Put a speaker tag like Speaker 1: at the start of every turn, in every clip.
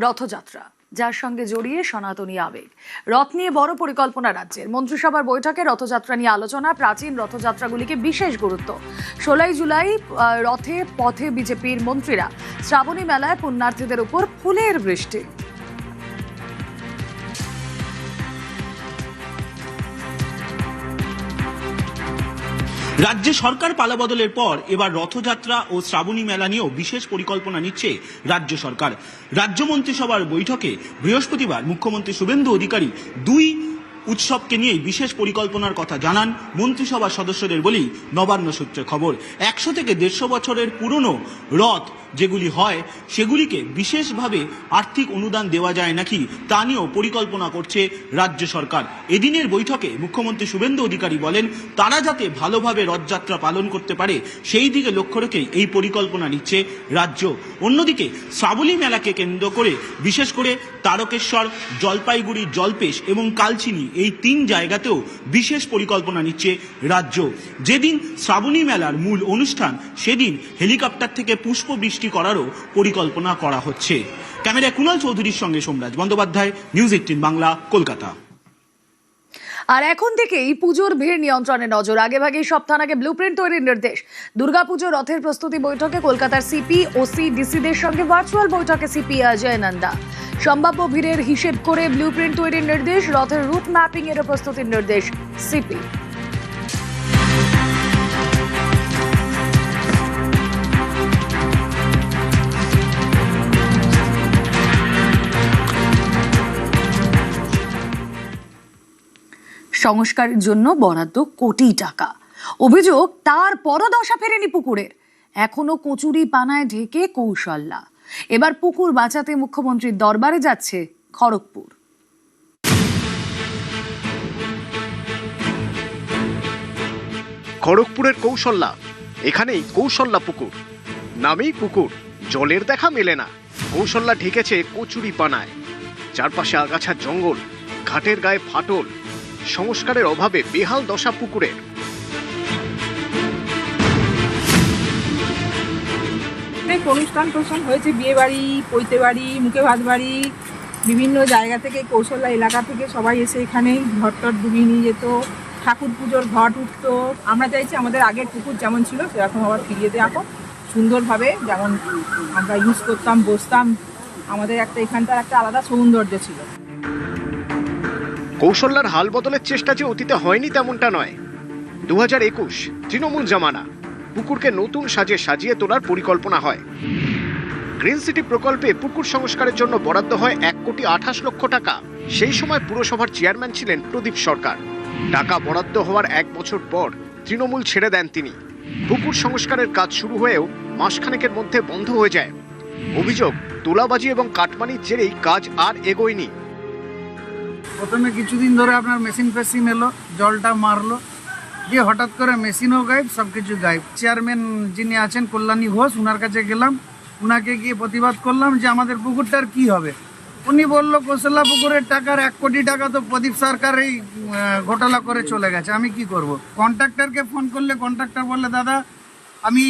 Speaker 1: রথযাত্রা, যার সঙ্গে জড়িয়ে সনাতনী আবেগ। রথ নিয়ে বড় পরিকল্পনা রাজ্যের। মন্ত্রিসভার বৈঠকে রথযাত্রা নিয়ে আলোচনা, প্রাচীন রথযাত্রাগুলিকে বিশেষ গুরুত্ব। 16 জুলাই রথে পথে বিজেপির মন্ত্রীরা। শ্রাবণী মেলায় পুণ্যার্থীদের উপর ফুলের বৃষ্টি।
Speaker 2: রাজ্যে সরকার পালাবদলের পর এবার রথযাত্রা ও শ্রাবণী মেলা নিয়েও বিশেষ পরিকল্পনা নিচ্ছে রাজ্য সরকার। রাজ্য মন্ত্রিসভার বৈঠকে বৃহস্পতিবার মুখ্যমন্ত্রী শুভেন্দু অধিকারী দুই উৎসবকে নিয়ে বিশেষ পরিকল্পনার কথা জানান মন্ত্রিসভার সদস্যদের বলেই নবান্ন সূত্রে খবর। 100 থেকে 150 বছরের পুরনো রথ যেগুলি হয় সেগুলিকে বিশেষভাবে আর্থিক অনুদান দেওয়া যায় নাকি তা নিয়েও পরিকল্পনা করছে রাজ্য সরকার। এদিনের বৈঠকে মুখ্যমন্ত্রী শুভেন্দু অধিকারী বলেন, তারা যাতে ভালোভাবে রথযাত্রা পালন করতে পারে সেই দিকে লক্ষ্য রেখেই এই পরিকল্পনা নিচ্ছে রাজ্য। অন্যদিকে শ্রাবণী মেলাকে কেন্দ্র করে বিশেষ করে তারকেশ্বর, জলপাইগুড়ি, জলপেশ এবং কালচিনি এই 3 জায়গাতেও বিশেষ পরিকল্পনা নিচ্ছে রাজ্য। যেদিন শ্রাবণী মেলার মূল অনুষ্ঠান সেদিন হেলিকপ্টার থেকে পুষ্পবৃষ্টি করারও পরিকল্পনা করা হচ্ছে। ক্যামেরায় কুণাল চৌধুরীর সঙ্গে সোমরাজ বন্দ্যোপাধ্যায়, নিউজ 18 বাংলা, কলকাতা।
Speaker 1: আর এখন থেকেই পুজোর ভিড় নিয়ন্ত্রণে নজর। আগেভাগেই সব থানাকে ব্লুপ্রিন্ট তৈরির নির্দেশ। দুর্গাপুজো রথের প্রস্তুতি বৈঠকে কলকাতার সিপি, ওসি, ডিসিদের সঙ্গে ভার্চুয়াল বৈঠকে সিপি অজয় নন্দা। সম্ভাব্য ভিড়ের হিসেব করে ব্লুপ্রিন্ট তৈরির নির্দেশ। রথের রুট ম্যাপিং এর প্রস্তুতির নির্দেশ সিপি। সংস্কারের জন্য বরাদ্দ কোটি টাকা। অভিযোগ, তারপরও দশা ফেরেনি পুকুরের। এখনো কচুরি পানায় ঢেকে কৌশল্যা। এবার পুকুর বাঁচাতে মুখ্যমন্ত্রীর দরবারে যাচ্ছে খড়গপুর।
Speaker 3: খড়গপুরের কৌশল্যা, এখানেই কৌশল্যা পুকুর। নামেই পুকুর, জলের দেখা মেলে না। কৌশল্যা ঢেকেছে কচুরি পানায়। চারপাশে আগাছার জঙ্গল, ঘাটের গায়ে ফাটল। সংস্কারের অভাবে বেহাল দশা পুকুরের।
Speaker 4: অনুষ্ঠান হয়েছে, বিয়ে বাড়ি, পৈতে বাড়ি, মুখে ভাত বাড়ি, বিভিন্ন জায়গা থেকে কৌশল্যা এলাকা থেকে সবাই এসে এখানে ঘট ডুবিয়ে নিয়ে যেত। ঠাকুর পুজোর ঘট উঠতো। আমরা চাইছি আমাদের আগের পুকুর যেমন ছিল সেরকম আবার ফিরিয়ে দেওয়া হোক, সুন্দরভাবে যেমন আমরা ইউজ করতাম, বসতাম। আমাদের এখানটার একটা আলাদা সৌন্দর্য ছিল।
Speaker 3: কৌশল্যার হাল বদলের চেষ্টা যে অতীতে হয়নি তেমনটা নয়। 2021 তৃণমূল জামানা পুকুরকে নতুন সাজে সাজিয়ে তোলার পরিকল্পনা হয়। গ্রিন সিটি প্রকল্পে পুকুর সংস্কারের জন্য বরাদ্দ হয় 1,28,00,000 টাকা। সেই সময় পুরসভার চেয়ারম্যান ছিলেন প্রদীপ সরকার। টাকা বরাদ্দ হওয়ার 1 বছর পর তৃণমূল ছেড়ে দেন তিনি। পুকুর সংস্কারের কাজ শুরু হয়েও মাসখানেকের মধ্যে বন্ধ হয়ে যায়। অভিযোগ, তোলাবাজি এবং কাটমানির জেরেই কাজ আর এগোয়নি।
Speaker 5: প্রথমে কিছুদিন ধরে আপনার মেশিন এলো, জলটা মারলো, দিয়ে হঠাৎ করে মেশিনও গায়েব, সব কিছু গায়েব। চেয়ারম্যান যিনি আছেন কল্যাণী ঘোষ, ওনার কাছে গেলাম, ওনাকে গিয়ে প্রতিবাদ করলাম যে আমাদের পুকুরটার কি হবে। উনি বললো কৌশল্যা পুকুরের টাকার 1 কোটি টাকা তো প্রদীপ সরকার এই ঘোটালা করে চলে গেছে, আমি কি করব। কন্ট্রাক্টরকে ফোন করলে কন্ট্রাক্টর বললে, দাদা আমি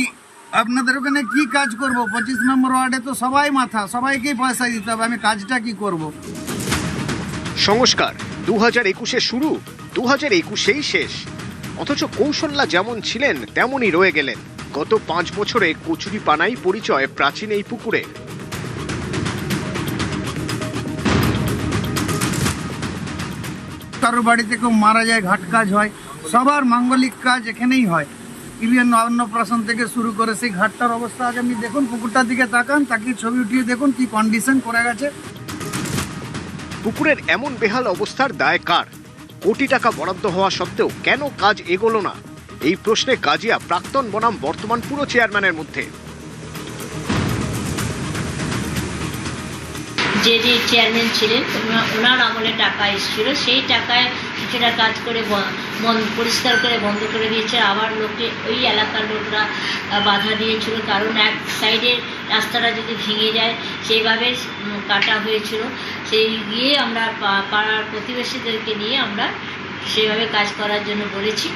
Speaker 5: আপনাদের ওখানে কি কাজ করব, 25 নম্বর ওয়ার্ডে তো সবাই মাথা, সবাইকেই পয়সা দিতে হবে, আমি কাজটা কি করব।
Speaker 3: সংস্কার 2021-এ শুরু, 2021-এই শেষ। অথচ কৌশল্যা যেমন ছিলেন তেমনই রয়ে গেলেন। গত 5 বছরে কচুরি পানাই পরিচয় প্রাচীন এই পুকুরে।
Speaker 5: কারো বাড়িতে কেউ মারা যায়, ঘাট কাজ হয়, সবার মাঙ্গলিক কাজ এখানেই হয়। ইভেন অন্নপ্রাশন থেকে শুরু করে সেই ঘাটটার অবস্থা আগে আপনি দেখুন, পুকুরটার দিকে তাকান, তাকিয়ে ছবি উঠিয়ে দেখুন কি কন্ডিশন করে গেছে।
Speaker 3: পুকুরের এমন বেহাল অবস্থার দায় কার? কোটি টাকা বরাদ্দ হওয়া সত্ত্বেও কেন কাজ এগোলো না? এই প্রশ্নে কাজিয়া প্রাক্তন বনাম বর্তমান পুরো চেয়ারম্যানের মধ্যে।
Speaker 6: যে চেয়ারম্যান ছিলেন ওনার আমলে টাকা এসেছিল, সেই টাকায় কিছুটা কাজ করে পরিষ্কার করে বন্ধ করে দিয়েছে। আবার ওই এলাকার লোকরা বাধা দিয়েছিল, কারণ এক সাইডের রাস্তাটা যদি ভেঙে যায় সেইভাবে কাটা হয়েছিল। সেই গিয়ে আমরা পাড়ার প্রতিবেশীদেরকে নিয়ে আমরা সেভাবে কাজ করার জন্য বলেছি।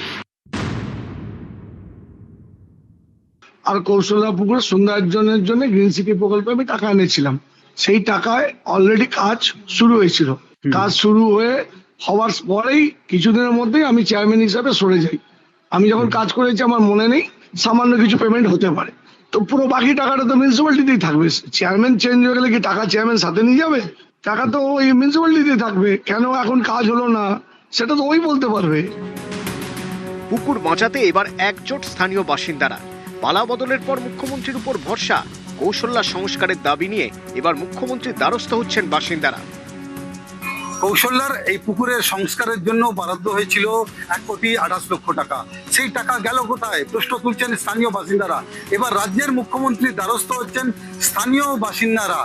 Speaker 7: আর কৌশল্যা পুকুরের সৌন্দর্যের জন্য গ্রিন সিটি প্রকল্পে আমি টাকা এনেছিলাম, সেই টাকায় অলরেডি কাজ শুরু হয়েছিল। কাজ শুরু হওয়ার পরেই কিছুদিনের মধ্যেই আমি চেয়ারম্যান হিসাবে সরে যাই। আমি যখন কাজ করেছি আমার মনে নেই, সামান্য কিছু পেমেন্ট হতে পারে। তো পুরো বাকি টাকাটা তো মিউনিসিপ্যালিটিতেই থাকবে। চেয়ারম্যান চেঞ্জ হয়ে গেলে কি টাকা চেয়ারম্যান সাথে নিয়ে যাবে? টাকা তো ওই মিউনিসিপ্যালিটিতেই থাকবে। কেন এখন কাজ হলো না সেটা তো ওই বলতে পারবে।
Speaker 3: পুকুর বাঁচাতে এবার একজোট স্থানীয় বাসিন্দারা। পালা বদলের পর মুখ্যমন্ত্রীর উপর ভরসা, কৌশল্যা সংস্কারের দাবি নিয়ে এবার মুখ্যমন্ত্রীর দ্বারস্থ হচ্ছেন বাসিন্দারা।
Speaker 8: কৌশল্যার এই পুকুরের সংস্কারের জন্য বরাদ্দ হয়েছিল 1,28,00,000 টাকা। সেই টাকা গেল কোথায়? প্রশ্ন তুলছেন স্থানীয় বাসিন্দারা। এবার রাজ্যের মুখ্যমন্ত্রীর দ্বারস্থ হচ্ছেন স্থানীয় বাসিন্দারা।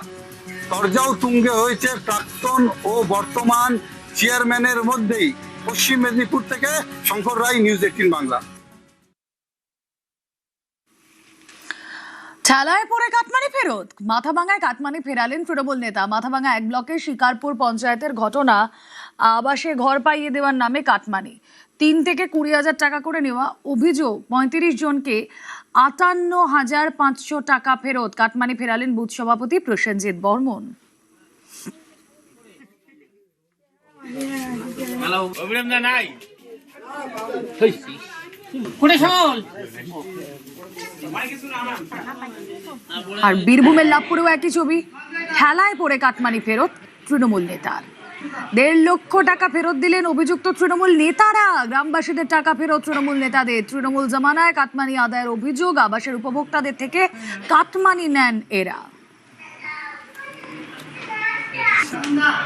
Speaker 8: দরজাও তুঙ্গে হয়েছে প্রাক্তন ও বর্তমান চেয়ারম্যানের মধ্যেই। পশ্চিম মেদিনীপুর থেকে শঙ্কর রায়, নিউজ 18 বাংলা।
Speaker 1: ঠেলায় পড়ে কাটমানি ফেরত। মাথাভাঙায় কাটমানি ফেরালেন তৃণমূল নেতা। মাথাভাঙা 1 ব্লকের শিকারপুর পঞ্চায়েতের ঘটনা। আবাসে ঘর পাইয়ে দেওয়ার নামে কাটমানি 3 থেকে 20,000 টাকা করে নেওয়া। অভিযোগ 35 জনকে 58,500 টাকা ফেরত। কাটমানি ফেরালেন বুথ সভাপতি প্রসেনজিৎ বর্মন। আর বীরভূমের লাভপুরেও একই ছবি। ঠেলায় পড়ে কাটমানি ফেরত তৃণমূল নেতার। 1.5 লক্ষ টাকা ফেরত দিলেন অভিযুক্ত তৃণমূল নেতারা। গ্রামবাসীদের টাকা ফেরত তৃণমূল নেতাদের। তৃণমূল জমানায় কাটমানি আদায়ের অভিযোগ। আবাসের উপভোক্তাদের থেকে কাটমানি নেন এরা।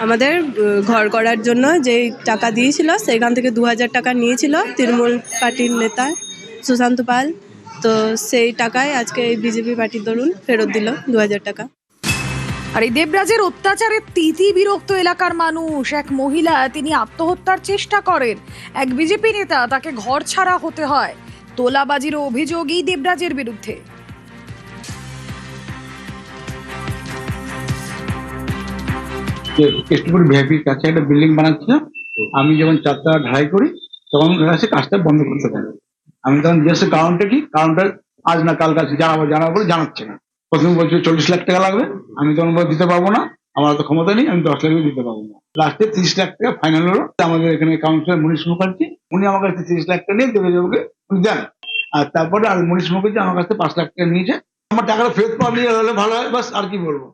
Speaker 9: আমাদের ঘর করার জন্য যে টাকা দিয়েছিল সেখান থেকে 2,000 টাকা নিয়েছিল তৃণমূল পার্টির নেতা সুশান্ত পাল। তো সেই টাকায় আজকে বিজেপি পার্টির দরুন ফেরত দিল 2,000 টাকা।
Speaker 1: আর এই দেবরাজের অত্যাচারে তিতি বিরক্ত এলাকার মানুষ। এক মহিলা, তিনি আত্মহত্যার চেষ্টা করেন। এক বিজেপি নেতা, তাকে ঘর ছাড়া হতে হয়। তোলাবাজির অভিযোগ এই দেবরাজের বিরুদ্ধে।
Speaker 10: কেষ্টপুর ভিআইপির কাছে একটা বিল্ডিং বানাচ্ছিল। আমি যখন 4 টাকা ঢালাই করি তখন সে কাজটা বন্ধ করতে পারে। আমি তখন জিজ্ঞাসা কারণটা কি, কারণটা আজ না কাল কাছে জানাবো বলে জানাচ্ছে না। প্রথমে বলছে 40 লাখ টাকা লাগবে। আমি তখন দিতে পারবো না, আমার তো ক্ষমতা নেই, আমি 10 লাখ দিতে পারবো না। লাস্টে 30 লাখ টাকা ফাইনাল হলো। আমাদের এখানে কাউন্সিলর মনীষ মুখার্জি, উনি আমার কাছে 30 লাখ টাকা নিয়ে দেবকে উনি দেন। আর তারপরে আর মনীষ মুখার্জি আমার কাছে 5 লাখ টাকা নিয়েছে। আমার টাকাটা ফেরত পাওয়া হলে ভালো হয়, বাস আর কি বলবো।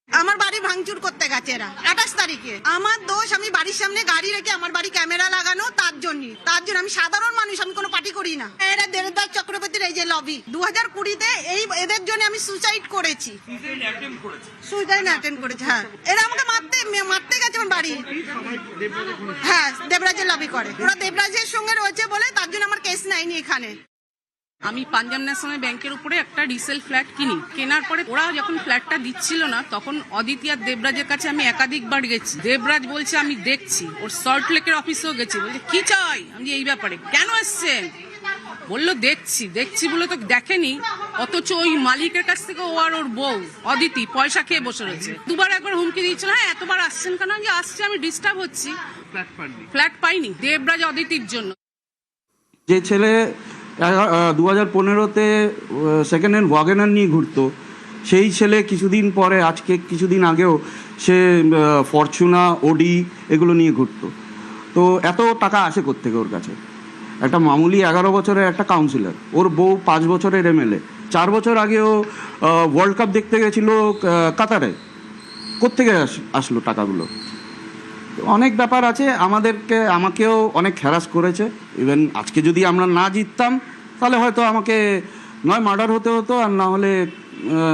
Speaker 11: আমার বাড়ি ভাঙচুর করতে গেছে এরা 28 তারিখে। আমার দোষ, আমি বাড়ির সামনে গাড়ি রেখে আমার বাড়ি ক্যামেরা লাগানো, তার জন্য আমি সাধারণ মানুষ, আমি কোনো পার্টি করি না। এরা দেবদাস চক্রবর্তীর এই যে লবি 2020-তে এই এদের জন্য আমি সুসাইড করেছি। সুসাইড অ্যাটেন্ড করেছি। হ্যাঁ, এরা আমাকে মারতে গেছে আমার বাড়ি। হ্যাঁ, দেবরাজের লবি করে। ওরা দেবরাজের সঙ্গে রয়েছে বলে তার জন্য আমার কেস নেয়নি এখানে।
Speaker 12: আমি পাঞ্জাব ন্যাশনাল ব্যাংকের উপরে একটা রিসেল ফ্ল্যাট কিনি। কেনার পরে ওরা যখন ফ্ল্যাটটা দিচ্ছিল না, তখন অদিতি আর দেবরাজের কাছে আমি একাধিকবার গেছি। দেবরাজ বলছে আমি দেখছি। ওর সল্ট লেকের অফিসেও গেছি। বলছে কি চাই? আমি এই ব্যাপারে কেন এসছেন? বললো দেখছি বলে তো দেখেনি, অথচ ওই মালিকের কাছ থেকে ও আর ওর বউ অদিতি পয়সা খেয়ে বসে রয়েছে। 2বার একবার হুমকি দিয়েছিল, হ্যাঁ এতবার আসছেন কেন? যে আসছে, আমি ডিস্টার্ব হচ্ছি। ফ্ল্যাট পাইনি দেবরাজ অদিতির জন্য।
Speaker 13: যে ছেলে 2015-তে সেকেন্ড হ্যান্ড ওয়াগনার নিয়ে ঘুরতো, সেই ছেলে কিছুদিন আগেও সে ফরচুনা, ওডি এগুলো নিয়ে ঘুরতো। তো এত টাকা আসে কোত্থেকে ওর কাছে? একটা মামুলি 11 বছরের একটা কাউন্সিলর, ওর বউ 5 বছরের এমএলএ। 4 বছর আগেও ওয়ার্ল্ড কাপ দেখতে গেছিল কাতারে। কোত্থেকে আসলো টাকাগুলো? অনেক ব্যাপার আছে। আমাকেও অনেক হ্যারাস করেছে। ইভেন আজকে যদি আমরা না জিততাম তাহলে হয়তো আমাকে নয় মার্ডার হতে হতো, আর না হলে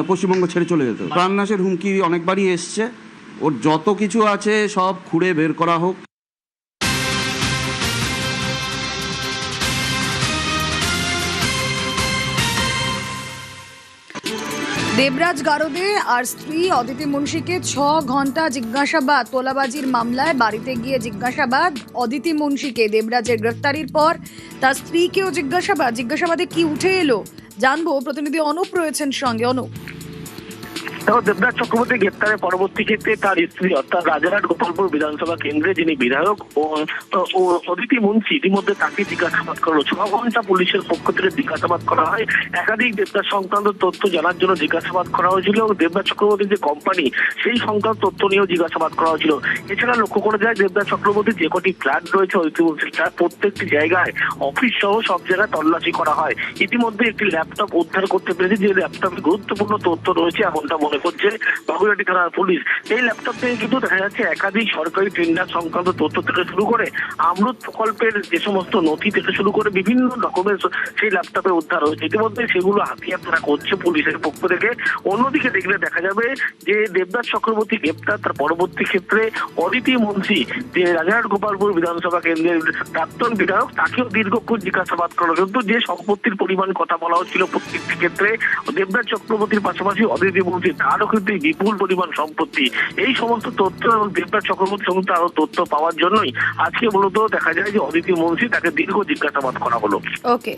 Speaker 13: পশ্চিমবঙ্গ ছেড়ে চলে যেত। প্রাণনাশের হুমকি অনেকবারই এসছে। ওর যত কিছু আছে সব খুঁড়ে বের করা হোক।
Speaker 1: দেবরাজ গারদে আর স্ত্রী অদিতি মুন্সিকে 6 ঘন্টা জিজ্ঞাসাবাদ। তোলাবাজির মামলায় বাড়িতে গিয়ে জিজ্ঞাসাবাদ অদিতি মুন্সিকে। দেবরাজের গ্রেফতারির পর তার স্ত্রীকেও জিজ্ঞাসাবাদে কি উঠে এলো জানবো। প্রতিনিধি অনুপ রয়েছেন সঙ্গে। অনুপ।
Speaker 14: দেখো, দেবরাজ চক্রবর্তী গ্রেপ্তারের পরবর্তী ক্ষেত্রে তার স্ত্রী অর্থাৎ রাজারহাট গোপালপুর বিধানসভা কেন্দ্রে যিনি বিধায়ক ও অদিতি মুন্সি ইতিমধ্যে তাকে জিজ্ঞাসাবাদ করলো। 6 ঘন্টা পুলিশের পক্ষ থেকে জিজ্ঞাসাবাদ করা হয়। একাধিক দেবরাজ সংক্রান্ত তথ্য জানার জন্য জিজ্ঞাসাবাদ করা হয়েছিল। দেবরাজ চক্রবর্তীর যে কোম্পানি সেই সংক্রান্ত তথ্য নিয়েও জিজ্ঞাসাবাদ করা হয়েছিল। এছাড়া লক্ষ্য করা যায় দেবরাজ চক্রবর্তীর যে কটি ফ্ল্যাট রয়েছে অদিতি মুন্সির ফ্ল্যাট, প্রত্যেকটি জায়গায় অফিস সহ সব জায়গায় তল্লাশি করা হয়। ইতিমধ্যে একটি ল্যাপটপ উদ্ধার করতে পেরেছে, যে ল্যাপটপে গুরুত্বপূর্ণ তথ্য রয়েছে এমনটা মনে করছে বাগুইআটি থানার পুলিশ। এই ল্যাপটপ থেকে কিন্তু দেখা যাচ্ছে একাধিক সরকারি টেন্ডার সংক্রান্ত তথ্য থেকে শুরু করে অমৃত প্রকল্পের যে সমস্ত নথি থেকে শুরু করে বিভিন্ন ডকুমেন্টস সেই ল্যাপটপে উদ্ধার হয়েছে। ইতিমধ্যে সেগুলো হাতিয়ার ধরা করছে পুলিশের পক্ষ থেকে। অন্যদিকে দেখলে দেখা যাবে যে দেবরাজ চক্রবর্তী গ্রেপ্তার, তার পরবর্তী ক্ষেত্রে অদিতি মুন্সি যে রাজারহাট গোপালপুর বিধানসভা কেন্দ্রের প্রাক্তন বিধায়ক, তাকেও দীর্ঘক্ষণ জিজ্ঞাসাবাদ করা, কিন্তু যে সম্পত্তির পরিমাণ কথা বলা হচ্ছিল প্রত্যেকটি ক্ষেত্রে দেবরাজ চক্রবর্তীর পাশাপাশি অদিতি মুন্সি তারও কিন্তু বিপুল পরিমাণ সম্পত্তি। এই সমস্ত তথ্য এবং দেবরাজ চক্রবর্তী সমস্ত আরো তথ্য পাওয়ার জন্যই আজকে মূলত দেখা যায় যে অদিতি মুন্সি তাকে দীর্ঘ জিজ্ঞাসাবাদ করা হলো।
Speaker 1: ওকে।